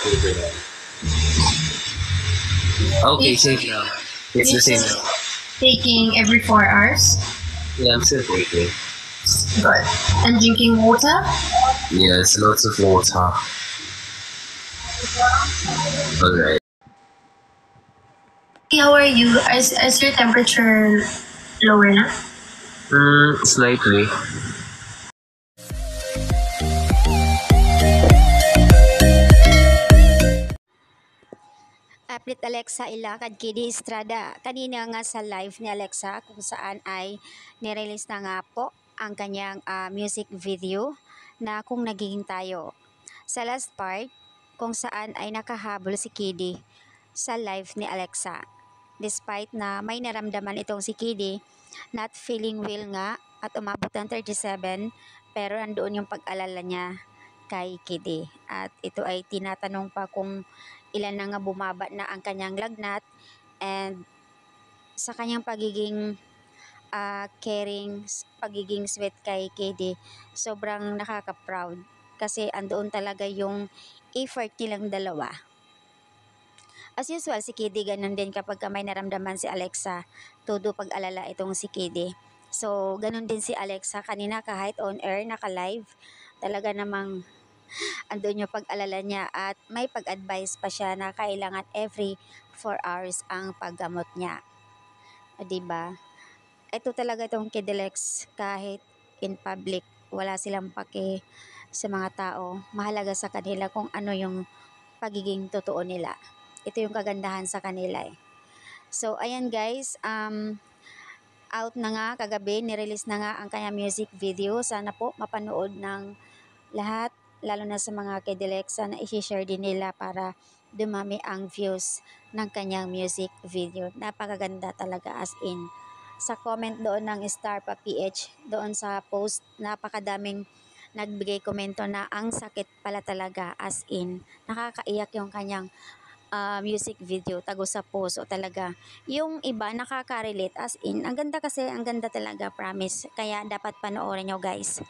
Okay, It's, safe now. It's the it's same just now. taking every 4 hours. Yeah, I'm still taking. Good. And drinking water. Yes, lots of water. Alright. How are you? Is your temperature lower now? Slightly. Update Alexa ilakad Kidi Estrada. Kanina nga sa live ni Alexa kung saan ay nirelease na nga po ang kanyang music video na Kung Nagiging Tayo. Sa last part, kung saan ay nakahabol si Kidi sa live ni Alexa. Despite na may naramdaman itong si Kidi, not feeling well nga at umabot ng 37, pero nandoon yung pag-alala niya kay Kidi. At ito ay tinatanong pa kung ilan na nga bumaba na ang kanyang lagnat, and sa kanyang pagiging caring, pagiging sweet kay Kidi, sobrang nakaka-proud kasi andoon talaga yung effort nilang dalawa. As usual, si Kidi ganun din kapag may naramdaman si Alexa, todo pag-alala itong si Kidi. So, ganun din si Alexa kanina kahit on air, naka-live, talaga namang andun yung pag-alala niya at may pag-advise pa siya na kailangan every 4 hours ang paggamot niya. O, diba? Ito talaga itong Kidilex, kahit in public, wala silang pake sa mga tao. Mahalaga sa kanila kung ano yung pagiging totoo nila. Ito yung kagandahan sa kanila eh. So, ayan guys, out na nga kagabi, nirelease na nga ang kanya music video. Sana po mapanood ng lahat, lalo na sa mga Kidilexa na i-share din nila para dumami ang views ng kanyang music video. Napakaganda talaga, as in. Sa comment doon ng Star pa PH, doon sa post, napakadaming nagbigay komento na ang sakit pala talaga, as in. Nakakaiyak yung kanyang music video, tago sa puso talaga. Yung iba nakaka-relate, as in. Ang ganda kasi, ang ganda talaga, promise. Kaya dapat panoorin nyo guys.